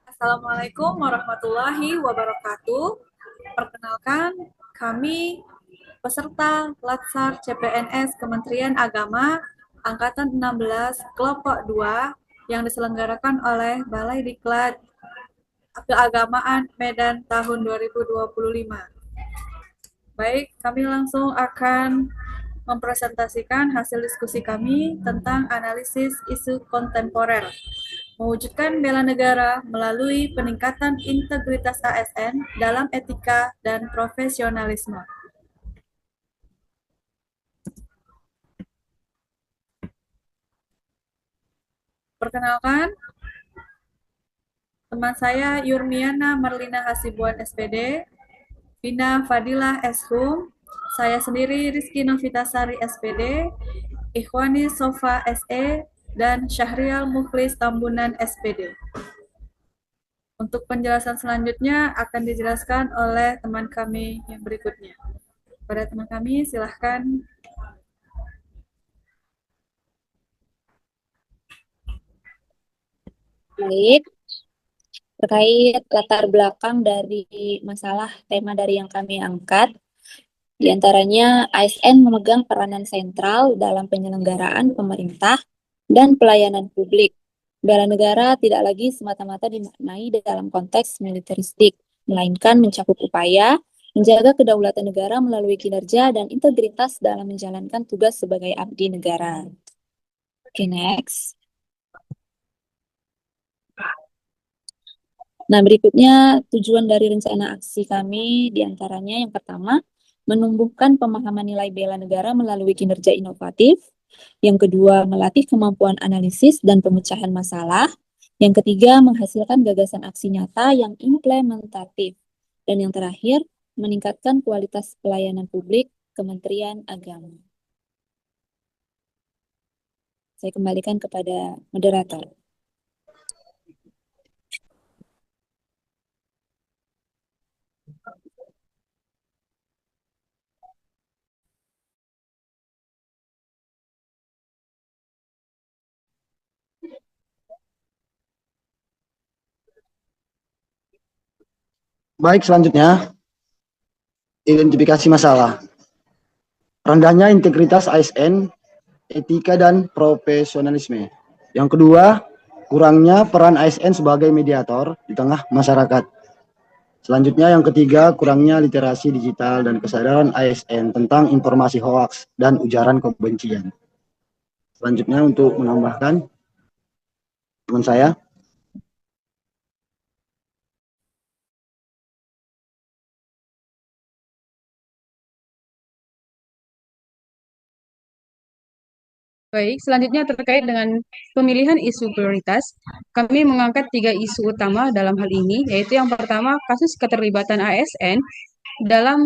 Assalamualaikum warahmatullahi wabarakatuh. Perkenalkan, kami peserta Latsar CPNS Kementerian Agama Angkatan 16 Kelompok 2 yang diselenggarakan oleh Balai Diklat Keagamaan Medan tahun 2025. Baik, kami langsung akan mempresentasikan hasil diskusi kami tentang analisis isu kontemporer, mewujudkan bela negara melalui peningkatan integritas ASN dalam etika dan profesionalisme. Perkenalkan, teman saya Yurmiana Marlina Hasibuan SPD, Vina Fadilah S.Hum, saya sendiri Rizky Novitasari SPD, Ikhwani Sofa SE, dan Syahrial Mukhlis Tambunan SPD. Untuk penjelasan selanjutnya akan dijelaskan oleh teman kami yang berikutnya. Pada teman kami, silahkan. Baik, terkait latar belakang dari masalah tema dari yang kami angkat, di antaranya ASN memegang peranan sentral dalam penyelenggaraan pemerintah dan pelayanan publik. Bela negara tidak lagi semata-mata dimaknai dalam konteks militeristik, melainkan mencakup upaya menjaga kedaulatan negara melalui kinerja dan integritas dalam menjalankan tugas sebagai abdi negara. Oke, next. Nah, berikutnya tujuan dari rencana aksi kami diantaranya yang pertama, menumbuhkan pemahaman nilai bela negara melalui kinerja inovatif. Yang kedua, melatih kemampuan analisis dan pemecahan masalah. Yang ketiga, menghasilkan gagasan aksi nyata yang implementatif. Dan yang terakhir, meningkatkan kualitas pelayanan publik Kementerian Agama. Saya kembalikan kepada moderator. Baik, selanjutnya identifikasi masalah. Rendahnya integritas ASN, etika dan profesionalisme. Yang kedua, kurangnya peran ASN sebagai mediator di tengah masyarakat. Selanjutnya yang ketiga, kurangnya literasi digital dan kesadaran ASN tentang informasi hoaks dan ujaran kebencian. Selanjutnya untuk menambahkan teman saya. Baik, selanjutnya terkait dengan pemilihan isu prioritas, kami mengangkat 3 isu utama dalam hal ini, yaitu yang pertama, kasus keterlibatan ASN dalam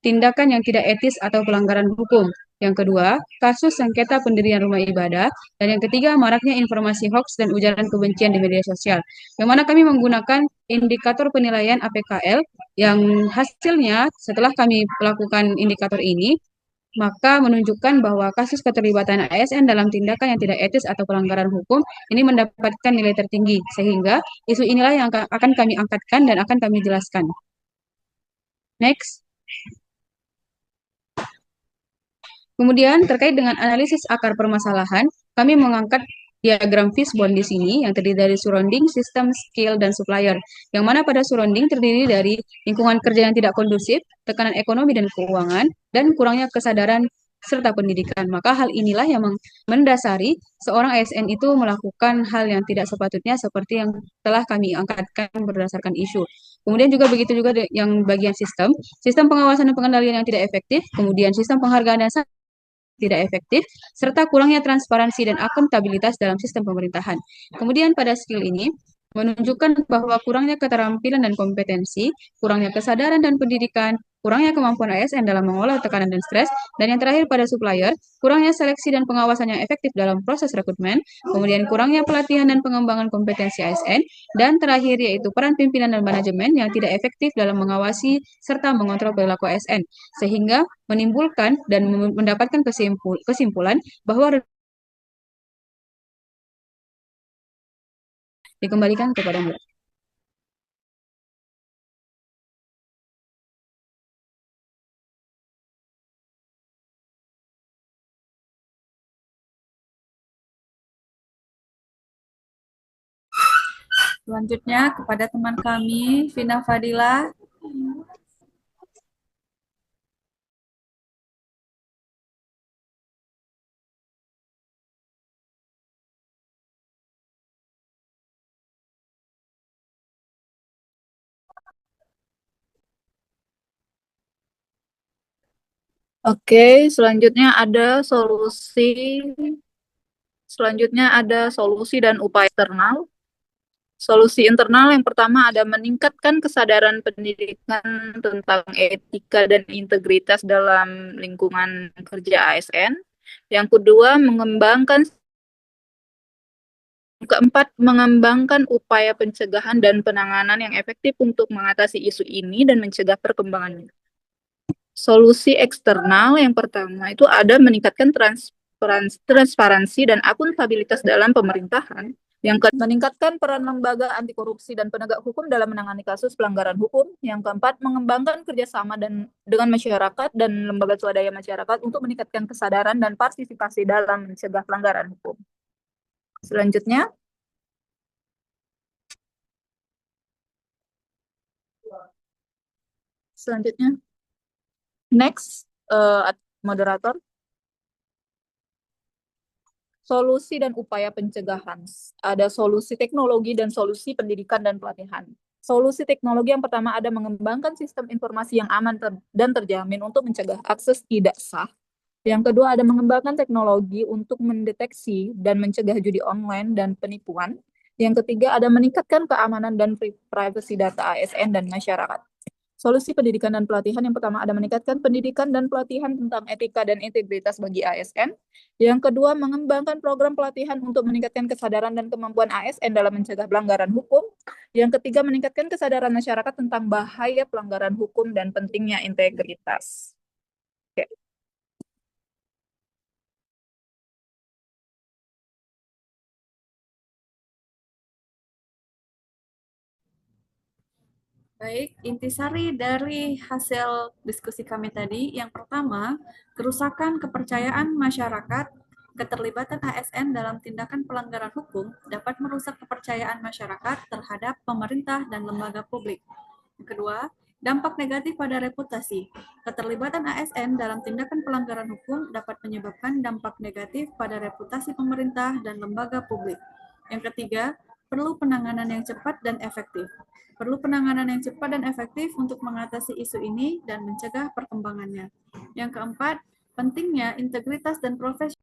tindakan yang tidak etis atau pelanggaran hukum. Yang kedua, kasus sengketa pendirian rumah ibadah. Dan yang ketiga, maraknya informasi hoax dan ujaran kebencian di media sosial. Yang mana kami menggunakan indikator penilaian APKL yang hasilnya setelah kami melakukan indikator ini, maka menunjukkan bahwa kasus keterlibatan ASN dalam tindakan yang tidak etis atau pelanggaran hukum ini mendapatkan nilai tertinggi, sehingga isu inilah yang akan kami angkatkan dan akan kami jelaskan. Next. Kemudian terkait dengan analisis akar permasalahan, kami mengangkat diagram fishbone di sini yang terdiri dari surrounding, system, skill, dan supplier. Yang mana pada surrounding terdiri dari lingkungan kerja yang tidak kondusif, tekanan ekonomi dan keuangan, dan kurangnya kesadaran serta pendidikan. Maka hal inilah yang mendasari seorang ASN itu melakukan hal yang tidak sepatutnya seperti yang telah kami angkatkan berdasarkan isu. Kemudian juga begitu juga yang bagian sistem, sistem pengawasan dan pengendalian yang tidak efektif, kemudian sistem penghargaan dan tidak efektif, serta kurangnya transparansi dan akuntabilitas dalam sistem pemerintahan. Kemudian pada skill ini, menunjukkan bahwa kurangnya keterampilan dan kompetensi, kurangnya kesadaran dan pendidikan, kurangnya kemampuan ASN dalam mengolah tekanan dan stres, dan yang terakhir pada supplier, kurangnya seleksi dan pengawasan yang efektif dalam proses rekrutmen, kemudian kurangnya pelatihan dan pengembangan kompetensi ASN, dan terakhir yaitu peran pimpinan dan manajemen yang tidak efektif dalam mengawasi serta mengontrol perilaku ASN, sehingga menimbulkan dan mendapatkan kesimpulan bahwa dikembalikan kepada Mbak. Selanjutnya kepada teman kami, Vina Fadilah. Oke, selanjutnya ada solusi dan upaya internal. Solusi internal yang pertama ada meningkatkan kesadaran pendidikan tentang etika dan integritas dalam lingkungan kerja ASN. Yang kedua, keempat, mengembangkan upaya pencegahan dan penanganan yang efektif untuk mengatasi isu ini dan mencegah perkembangannya. Solusi eksternal yang pertama itu ada meningkatkan transparansi dan akuntabilitas dalam pemerintahan. Yang kedua, meningkatkan peran lembaga anti korupsi dan penegak hukum dalam menangani kasus pelanggaran hukum. Yang keempat, mengembangkan kerjasama dengan masyarakat dan lembaga swadaya masyarakat untuk meningkatkan kesadaran dan partisipasi dalam mencegah pelanggaran hukum. Selanjutnya, next, moderator. Solusi dan upaya pencegahan. Ada solusi teknologi dan solusi pendidikan dan pelatihan. Solusi teknologi yang pertama ada mengembangkan sistem informasi yang aman dan terjamin untuk mencegah akses tidak sah. Yang kedua ada mengembangkan teknologi untuk mendeteksi dan mencegah judi online dan penipuan. Yang ketiga ada meningkatkan keamanan dan privasi data ASN dan masyarakat. Solusi pendidikan dan pelatihan yang pertama ada meningkatkan pendidikan dan pelatihan tentang etika dan integritas bagi ASN. Yang kedua, mengembangkan program pelatihan untuk meningkatkan kesadaran dan kemampuan ASN dalam mencegah pelanggaran hukum. Yang ketiga, meningkatkan kesadaran masyarakat tentang bahaya pelanggaran hukum dan pentingnya integritas. Oke. Baik, intisari dari hasil diskusi kami tadi, yang pertama, kerusakan kepercayaan masyarakat, keterlibatan ASN dalam tindakan pelanggaran hukum dapat merusak kepercayaan masyarakat terhadap pemerintah dan lembaga publik. Yang kedua, dampak negatif pada reputasi. Keterlibatan ASN dalam tindakan pelanggaran hukum dapat menyebabkan dampak negatif pada reputasi pemerintah dan lembaga publik. Yang ketiga, perlu penanganan yang cepat dan efektif. Perlu penanganan yang cepat dan efektif untuk mengatasi isu ini dan mencegah perkembangannya. Yang keempat, pentingnya integritas dan profesionalitas